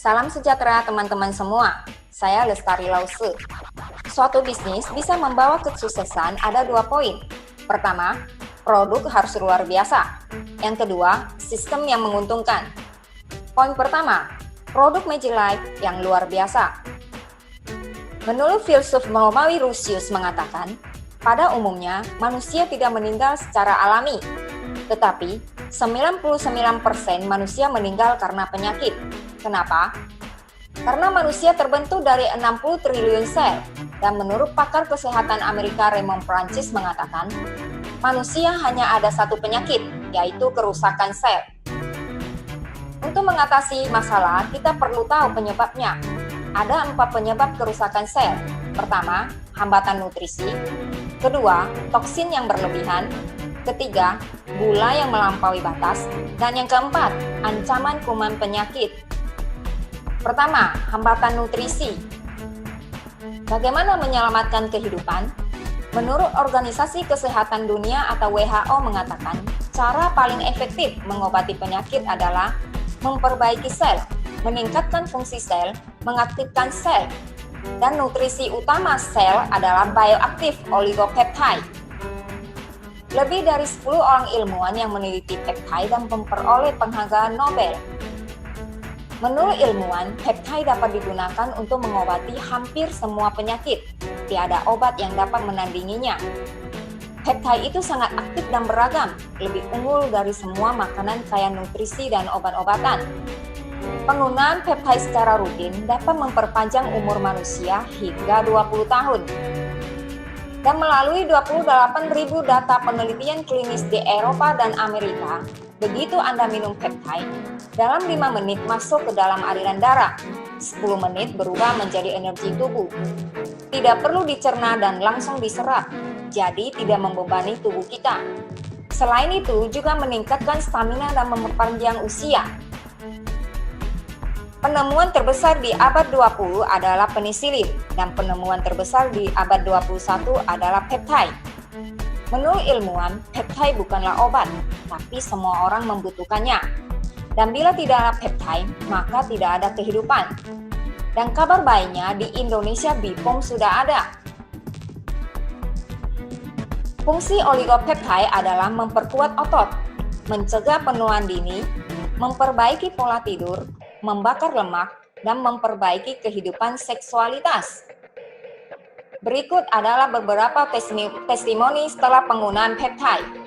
Salam sejahtera teman-teman semua, saya Lestari Lause. Suatu bisnis bisa membawa kesuksesan ada 2 poin. Pertama, produk harus luar biasa. Yang kedua, sistem yang menguntungkan. Poin pertama, produk Magic Life yang luar biasa. Menurut filsuf Romawi Rusius mengatakan, pada umumnya manusia tidak meninggal secara alami, tetapi 99% manusia meninggal karena penyakit. Kenapa? Karena manusia terbentuk dari 60 triliun sel, dan menurut pakar kesehatan Amerika Raymond Francis mengatakan, manusia hanya ada satu penyakit, yaitu kerusakan sel. Untuk mengatasi masalah, kita perlu tahu penyebabnya. Ada 4 penyebab kerusakan sel. Pertama, hambatan nutrisi. Kedua, toksin yang berlebihan. Ketiga, gula yang melampaui batas. Dan yang keempat, ancaman kuman penyakit. Pertama, hambatan nutrisi. Bagaimana menyelamatkan kehidupan? Menurut Organisasi Kesehatan Dunia atau WHO mengatakan, cara paling efektif mengobati penyakit adalah memperbaiki sel, meningkatkan fungsi sel, mengaktifkan sel, dan nutrisi utama sel adalah bioaktif oligopeptide. Lebih dari 10 orang ilmuwan yang meneliti peptide dan memperoleh penghargaan Nobel. Menurut ilmuwan, peptide dapat digunakan untuk mengobati hampir semua penyakit. Tiada obat yang dapat menandinginya. Peptide itu sangat aktif dan beragam, lebih unggul dari semua makanan kaya nutrisi dan obat-obatan. Penggunaan peptide secara rutin dapat memperpanjang umur manusia hingga 20 tahun. Dan melalui 28.000 data penelitian klinis di Eropa dan Amerika, begitu Anda minum peptide, dalam 5 menit masuk ke dalam aliran darah, 10 menit berubah menjadi energi tubuh. Tidak perlu dicerna dan langsung diserap, jadi tidak membebani tubuh kita. Selain itu, juga meningkatkan stamina dan memperpanjang usia. Penemuan terbesar di abad 20 adalah penisilin, dan penemuan terbesar di abad 21 adalah peptide. Menurut ilmuwan, peptide bukanlah obat, tapi semua orang membutuhkannya. Dan bila tidak ada peptide, maka tidak ada kehidupan. Dan kabar baiknya, di Indonesia BPOM sudah ada. Fungsi oligopeptide adalah memperkuat otot, mencegah penuaan dini, memperbaiki pola tidur, membakar lemak, dan memperbaiki kehidupan seksualitas. Berikut adalah beberapa testimoni setelah penggunaan peptide.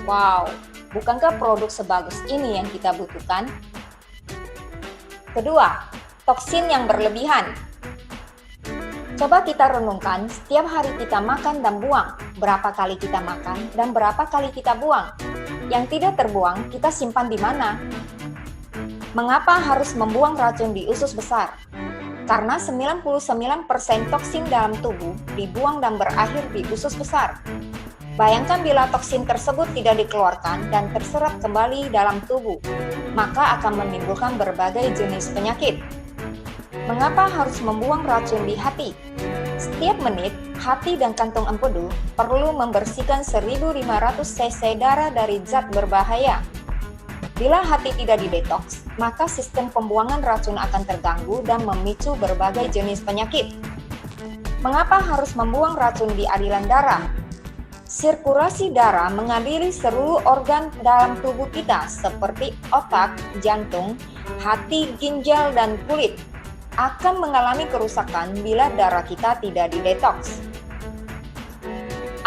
Wow, bukankah produk sebagus ini yang kita butuhkan? Kedua, toksin yang berlebihan. Coba kita renungkan, setiap hari kita makan dan buang. Berapa kali kita makan dan berapa kali kita buang? Yang tidak terbuang, kita simpan di mana? Mengapa harus membuang racun di usus besar? Karena 99% toksin dalam tubuh dibuang dan berakhir di usus besar. Bayangkan bila toksin tersebut tidak dikeluarkan dan terserap kembali dalam tubuh, maka akan menimbulkan berbagai jenis penyakit. Mengapa harus membuang racun di hati? Setiap menit, hati dan kantung empedu perlu membersihkan 1.500 cc darah dari zat berbahaya. Bila hati tidak didetoks, maka sistem pembuangan racun akan terganggu dan memicu berbagai jenis penyakit. Mengapa harus membuang racun di aliran darah? Sirkulasi darah mengadili seluruh organ dalam tubuh kita seperti otak, jantung, hati, ginjal, dan kulit akan mengalami kerusakan bila darah kita tidak didetoks.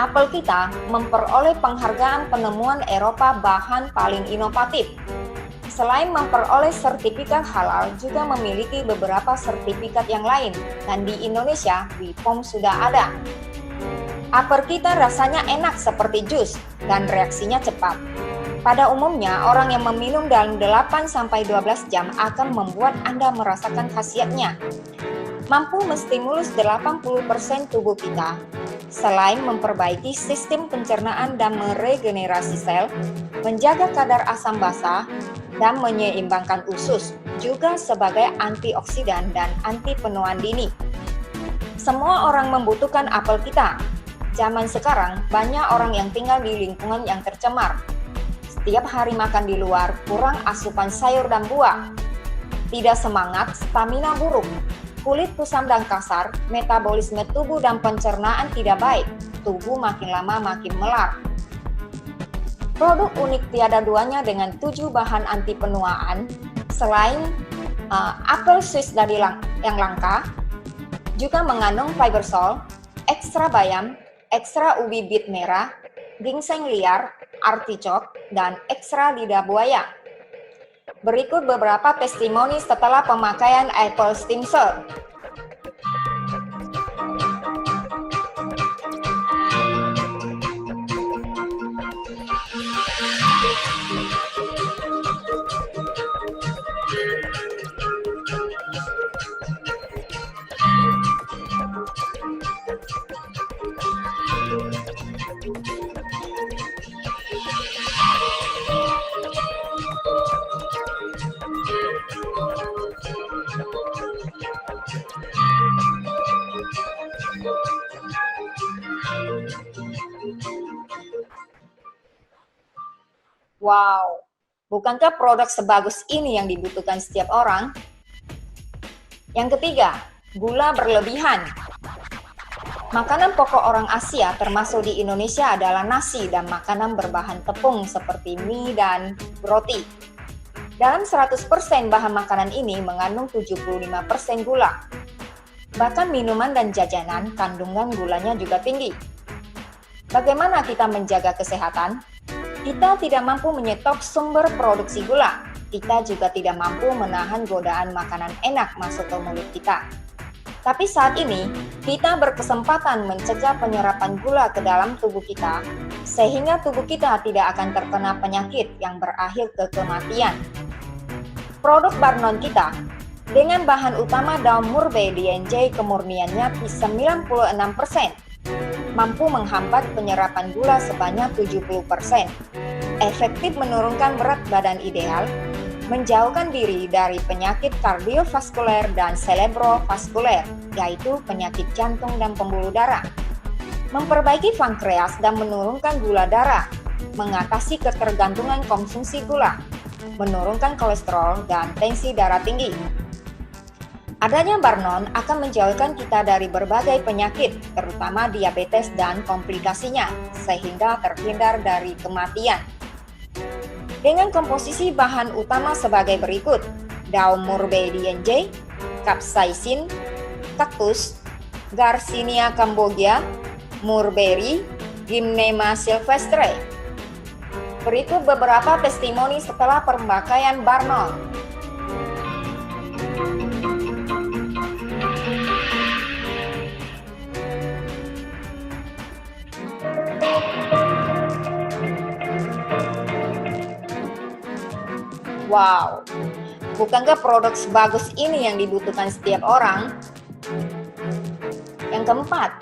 Apel kita memperoleh penghargaan penemuan Eropa bahan paling inovatif. Selain memperoleh sertifikat halal, juga memiliki beberapa sertifikat yang lain, dan di Indonesia BPOM sudah ada. Apel kita rasanya enak seperti jus dan reaksinya cepat. Pada umumnya, orang yang meminum dalam 8-12 jam akan membuat Anda merasakan khasiatnya. Mampu menstimulus 80% tubuh kita. Selain memperbaiki sistem pencernaan dan meregenerasi sel, menjaga kadar asam basa, dan menyeimbangkan usus, juga sebagai antioksidan dan anti penuaan dini. Semua orang membutuhkan apel kita. Zaman sekarang, banyak orang yang tinggal di lingkungan yang tercemar. Setiap hari makan di luar, kurang asupan sayur dan buah. Tidak semangat, stamina buruk. Kulit kusam dan kasar, metabolisme tubuh dan pencernaan tidak baik. Tubuh makin lama makin melar. Produk unik tiada duanya dengan 7 bahan anti penuaan, selain apel Swiss dari yang langka, juga mengandung fibersol, ekstra bayam, ekstra ubi bit merah, ginseng liar, artichok, dan ekstra lidah buaya. Berikut beberapa testimoni setelah pemakaian apple stem cell. Wow, bukankah produk sebagus ini yang dibutuhkan setiap orang? Yang ketiga, gula berlebihan. Makanan pokok orang Asia termasuk di Indonesia adalah nasi dan makanan berbahan tepung seperti mie dan roti. Dalam 100% bahan makanan ini mengandung 75% gula. Bahkan minuman dan jajanan kandungan gulanya juga tinggi. Bagaimana kita menjaga kesehatan? Kita tidak mampu menyetop sumber produksi gula. Kita juga tidak mampu menahan godaan makanan enak masuk ke mulut kita. Tapi saat ini, kita berkesempatan mencegah penyerapan gula ke dalam tubuh kita, sehingga tubuh kita tidak akan terkena penyakit yang berakhir ke kematian. Produk Barnon kita, dengan bahan utama daun murbe DNJ kemurniannya 96%, mampu menghambat penyerapan gula sebanyak 70%, efektif menurunkan berat badan ideal, menjauhkan diri dari penyakit kardiovaskuler dan cerebrovaskuler, yaitu penyakit jantung dan pembuluh darah, memperbaiki pankreas dan menurunkan gula darah, mengatasi ketergantungan konsumsi gula, menurunkan kolesterol dan tensi darah tinggi. Adanya Barnon akan menjauhkan kita dari berbagai penyakit, terutama diabetes dan komplikasinya, sehingga terhindar dari kematian. Dengan komposisi bahan utama sebagai berikut: daun murbe DNJ, capsaicin, kaktus, Garcinia cambogia, mulberry, Gymnema sylvestre. Berikut beberapa testimoni setelah pemakaian Barnon. Wow, bukankah produk sebagus ini yang dibutuhkan setiap orang? Yang keempat,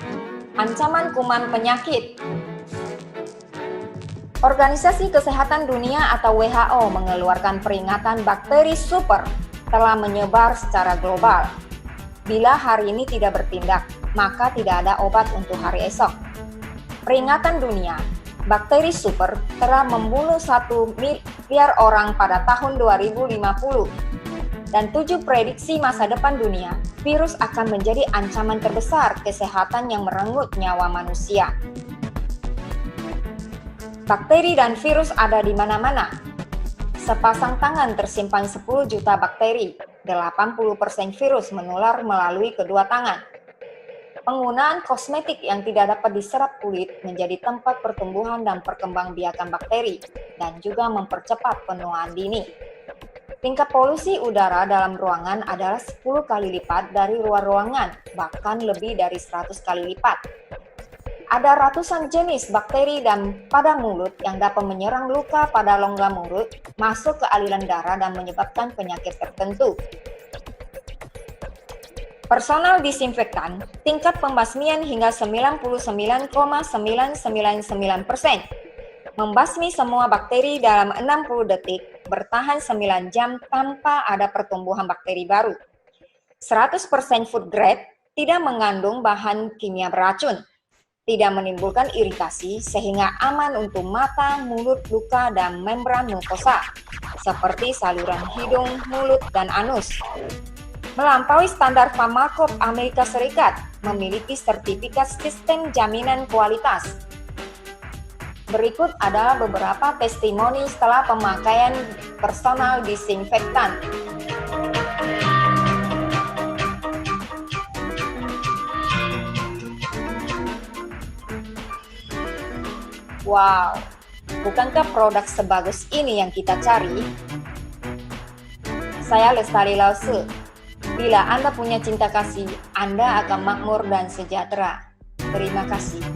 ancaman kuman penyakit. Organisasi Kesehatan Dunia atau WHO mengeluarkan peringatan bakteri super telah menyebar secara global. Bila hari ini tidak bertindak, maka tidak ada obat untuk hari esok. Peringatan dunia, bakteri super telah membunuh 1 miliar orang pada tahun 2050. Dan 7 prediksi masa depan dunia, virus akan menjadi ancaman terbesar kesehatan yang merenggut nyawa manusia. Bakteri dan virus ada di mana-mana. Sepasang tangan tersimpan 10 juta bakteri, 80% virus menular melalui kedua tangan. Penggunaan kosmetik yang tidak dapat diserap kulit menjadi tempat pertumbuhan dan perkembangbiakan bakteri, dan juga mempercepat penuaan dini. Tingkat polusi udara dalam ruangan adalah 10 kali lipat dari luar ruangan, bahkan lebih dari 100 kali lipat. Ada ratusan jenis bakteri dan pada mulut yang dapat menyerang luka pada rongga mulut, masuk ke aliran darah dan menyebabkan penyakit tertentu. Personal disinfektan, tingkat pembasmian hingga 99,999%. Membasmi semua bakteri dalam 60 detik, bertahan 9 jam tanpa ada pertumbuhan bakteri baru. 100% food grade, tidak mengandung bahan kimia beracun. Tidak menimbulkan iritasi sehingga aman untuk mata, mulut, luka, dan membran mukosa, seperti saluran hidung, mulut, dan anus. Melampaui standar Pharmacope Amerika Serikat, memiliki sertifikat sistem jaminan kualitas. Berikut adalah beberapa testimoni setelah pemakaian personal disinfektan. Wow, bukankah produk sebagus ini yang kita cari? Saya Lestari Lause. Bila Anda punya cinta kasih, Anda akan makmur dan sejahtera. Terima kasih.